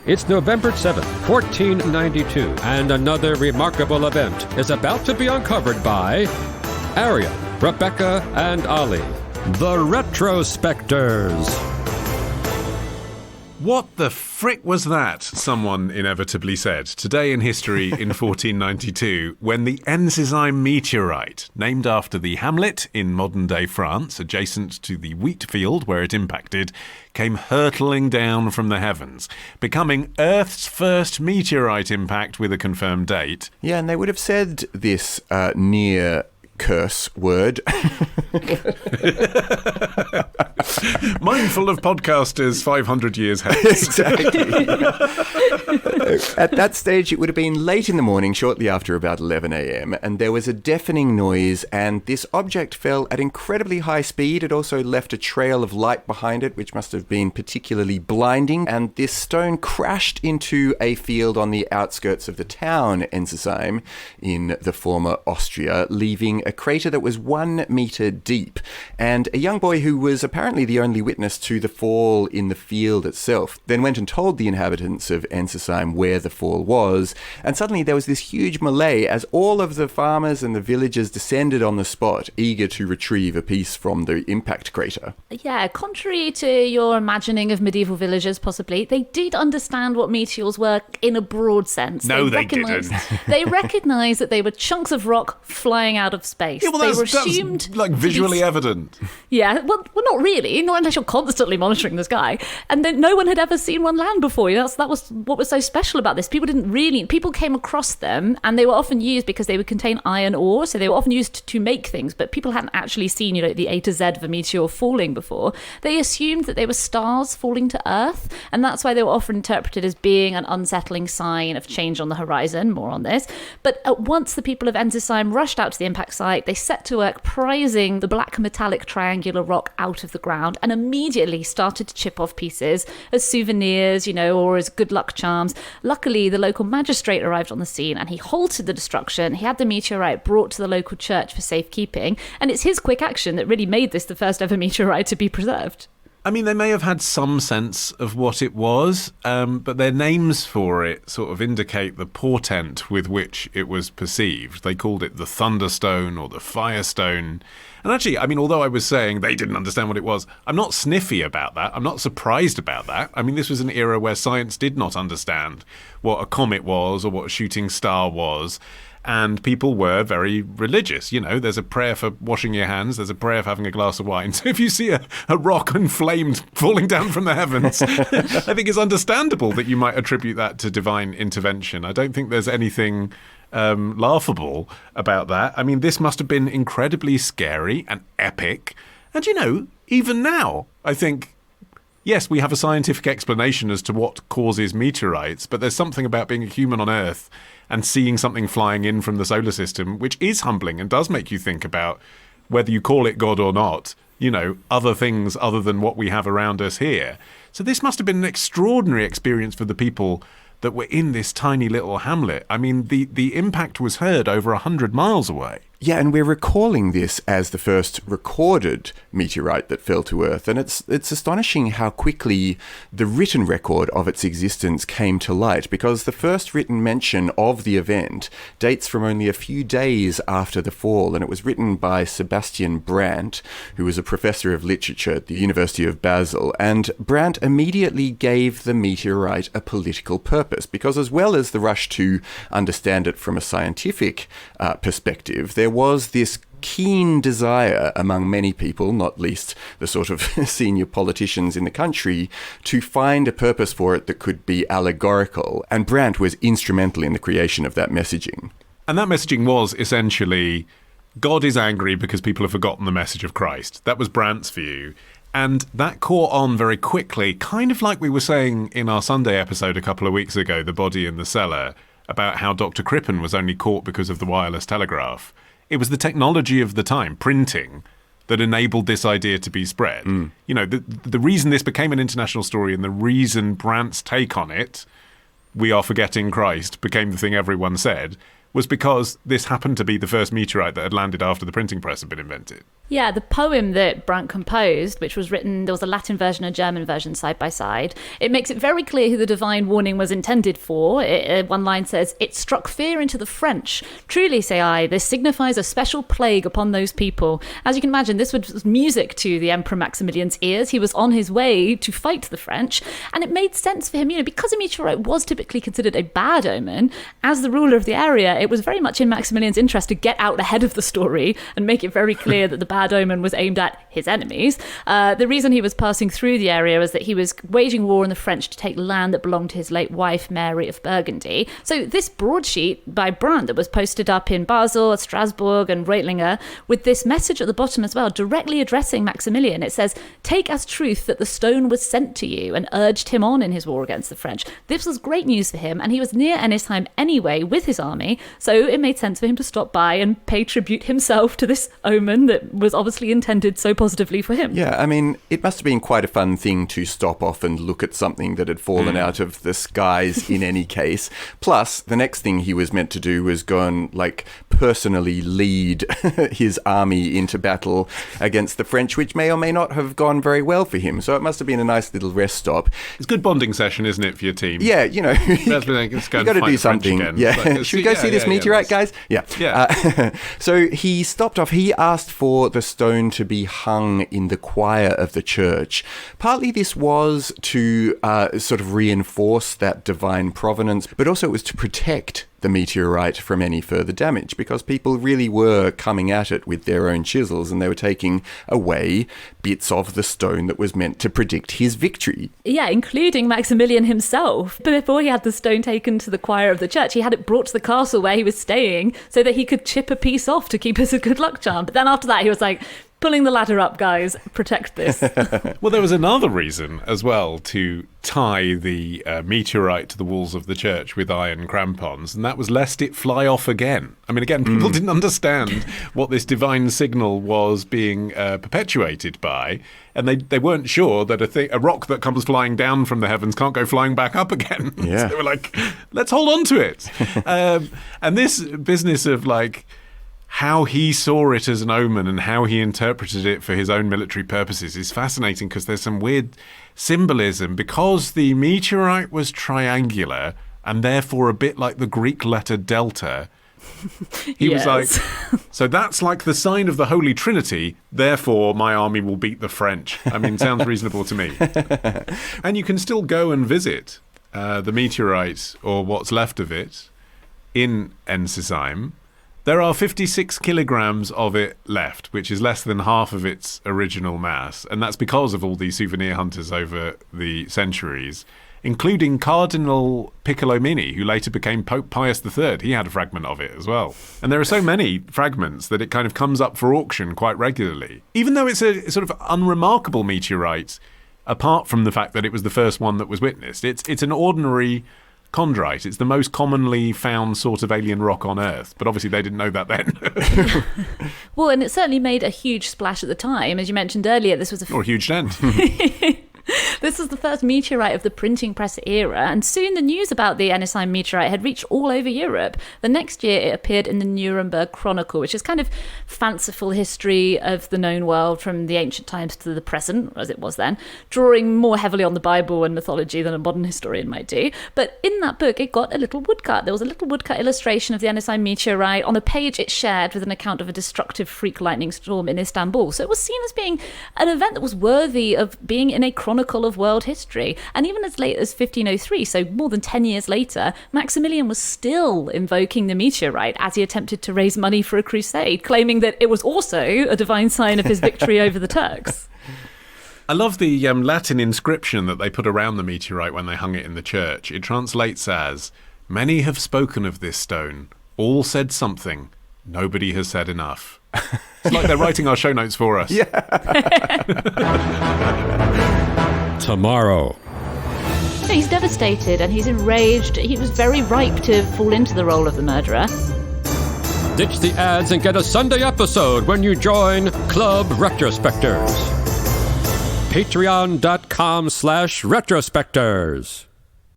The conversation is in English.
It's November 7th, 1492, and another remarkable event is about to be uncovered by Arion, Rebecca, and Olly, the Retrospectors. What the frick was that? Someone inevitably said today in history in 1492 when the Ensisheim meteorite, named after the hamlet in modern-day France, adjacent to the wheat field where it impacted, came hurtling down from the heavens, becoming Earth's first meteorite impact with a confirmed date. Yeah, and they would have said this near curse word. Mindful of podcasters 500 years hence. Exactly. At that stage, it would have been late in the morning, shortly after about 11 a.m., and there was a deafening noise, and this object fell at incredibly high speed. It also left a trail of light behind it, which must have been particularly blinding, and this stone crashed into a field on the outskirts of the town Ensisheim in the former Austria, leaving a crater that was 1 meter deep. And a young boy who was apparently the only witness to the fall in the field itself then went and told the inhabitants of Ensisheim where the fall was, and suddenly there was this huge melee as all of the farmers and the villagers descended on the spot, eager to retrieve a piece from the impact crater. Yeah, contrary to your imagining of medieval villagers, possibly, they did understand what meteors were in a broad sense. No, they didn't. They recognised that they were chunks of rock flying out of space. Yeah, well, they that's, were assumed that's like visually evident. Yeah, well, not really, not unless you're constantly monitoring the sky. And then no one had ever seen one land before. That was what was so special about this. People came across them, and they were often used because they would contain iron ore, so they were often used to make things, but people hadn't actually seen, the A to Z of a meteor falling before. They assumed that they were stars falling to Earth, and that's why they were often interpreted as being an unsettling sign of change on the horizon. More on this. But at once the people of Ensisheim rushed out to the impact site, they set to work prizing the black metallic triangular rock out of the ground and immediately started to chip off pieces as souvenirs, or as good luck charms. Luckily, the local magistrate arrived on the scene and he halted the destruction. He had the meteorite brought to the local church for safekeeping, and it's his quick action that really made this the first ever meteorite to be preserved. I mean, they may have had some sense of what it was, but their names for it sort of indicate the portent with which it was perceived. They called it the Thunderstone or the Firestone. And actually, I mean, although I was saying they didn't understand what it was, I'm not sniffy about that. I'm not surprised about that. I mean, this was an era where science did not understand what a comet was or what a shooting star was. And people were very religious. There's a prayer for washing your hands. There's a prayer for having a glass of wine. So if you see a rock inflamed falling down from the heavens, I think it's understandable that you might attribute that to divine intervention. I don't think there's anything laughable about that. I mean, this must have been incredibly scary and epic. And, even now, I think, yes, we have a scientific explanation as to what causes meteorites, but there's something about being a human on Earth and seeing something flying in from the solar system, which is humbling and does make you think about whether you call it God or not, other things other than what we have around us here. So this must have been an extraordinary experience for the people that were in this tiny little hamlet. I mean, the impact was heard over 100 miles away. Yeah, and we're recalling this as the first recorded meteorite that fell to Earth, and it's astonishing how quickly the written record of its existence came to light, because the first written mention of the event dates from only a few days after the fall, and it was written by Sebastian Brandt, who was a professor of literature at the University of Basel, and Brandt immediately gave the meteorite a political purpose, because as well as the rush to understand it from a scientific perspective, there was this keen desire among many people, not least the sort of senior politicians in the country, to find a purpose for it that could be allegorical. And Brandt was instrumental in the creation of that messaging. And that messaging was essentially, God is angry because people have forgotten the message of Christ. That was Brandt's view. And that caught on very quickly, kind of like we were saying in our Sunday episode a couple of weeks ago, The Body in the Cellar, about how Dr. Crippen was only caught because of the wireless telegraph. It was the technology of the time, printing, that enabled this idea to be spread. The reason this became an international story and the reason Brandt's take on it, we are forgetting Christ, became the thing everyone said, was because this happened to be the first meteorite that had landed after the printing press had been invented. Yeah, the poem that Brandt composed, which was written, there was a Latin version and a German version side by side. It makes it very clear who the divine warning was intended for. One line says, "It struck fear into the French. Truly, say I, this signifies a special plague upon those people." As you can imagine, this was music to the Emperor Maximilian's ears. He was on his way to fight the French, and it made sense for him, because a meteorite was typically considered a bad omen. As the ruler of the area, it was very much in Maximilian's interest to get out ahead of the story and make it very clear that the bad omen was aimed at his enemies. The reason he was passing through the area was that he was waging war on the French to take land that belonged to his late wife, Mary of Burgundy. So this broadsheet by Brandt that was posted up in Basel, Strasbourg and Reutlinger, with this message at the bottom as well, directly addressing Maximilian. It says, "Take as truth that the stone was sent to you," and urged him on in his war against the French. This was great news for him, and he was near Ensisheim anyway with his army, so it made sense for him to stop by and pay tribute himself to this omen that was obviously intended so positively for him. Yeah, I mean, it must have been quite a fun thing to stop off and look at something that had fallen out of the skies in any case. Plus, the next thing he was meant to do was go and, personally lead his army into battle against the French, which may or may not have gone very well for him. So it must have been a nice little rest stop. It's a good bonding session, isn't it, for your team? Yeah, you got to do something. Yeah, should we go see this meteorite, guys? Yeah. So he stopped off. He asked for the stone to be hung in the choir of the church. Partly this was to sort of reinforce that divine provenance, but also it was to protect the meteorite from any further damage, because people really were coming at it with their own chisels and they were taking away bits of the stone that was meant to predict his victory. Yeah, including Maximilian himself. But before he had the stone taken to the choir of the church, he had it brought to the castle where he was staying so that he could chip a piece off to keep as a good luck charm. But then after that, he was like, pulling the ladder up, guys, protect this. Well, there was another reason as well to tie the meteorite to the walls of the church with iron crampons, and that was lest it fly off again. I mean, again, people didn't understand what this divine signal was being perpetuated by, and they weren't sure that a rock that comes flying down from the heavens can't go flying back up again. Yeah. So they were like, let's hold on to it. And this business of how he saw it as an omen and how he interpreted it for his own military purposes is fascinating, because there's some weird symbolism. Because the meteorite was triangular and therefore a bit like the Greek letter delta, he was like, so that's like the sign of the Holy Trinity, therefore my army will beat the French. I mean, sounds reasonable to me. And you can still go and visit the meteorite, or what's left of it, in Ensisheim. There are 56 kilograms of it left, which is less than half of its original mass. And that's because of all these souvenir hunters over the centuries, including Cardinal Piccolomini, who later became Pope Pius III. He had a fragment of it as well. And there are so many fragments that it kind of comes up for auction quite regularly. Even though it's a sort of unremarkable meteorite, apart from the fact that it was the first one that was witnessed, it's an ordinary chondrite. It's the most commonly found sort of alien rock on Earth, but obviously they didn't know that then. Well, and it certainly made a huge splash at the time. As you mentioned earlier, this was or a huge dent. This was the first meteorite of the printing press era, and soon the news about the Ensisheim meteorite had reached all over Europe. The next year it appeared in the Nuremberg Chronicle, which is kind of fanciful history of the known world from the ancient times to the present, as it was then, drawing more heavily on the Bible and mythology than a modern historian might do. But in that book, it got a little woodcut. There was a little woodcut illustration of the Ensisheim meteorite. On a page it shared with an account of a destructive freak lightning storm in Istanbul. So it was seen as being an event that was worthy of being in a chronicle of world history. And even as late as 1503, so more than 10 years later, Maximilian was still invoking the meteorite as he attempted to raise money for a crusade, claiming that it was also a divine sign of his victory over the Turks. I love the Latin inscription that they put around the meteorite when they hung it in the church. It translates as, "Many have spoken of this stone. All said something. Nobody has said enough." It's like they're writing our show notes for us. Yeah. Tomorrow. He's devastated and he's enraged. He was very ripe to fall into the role of the murderer. Ditch the ads and get a Sunday episode when you join Club Retrospectors. Patreon.com/Retrospectors.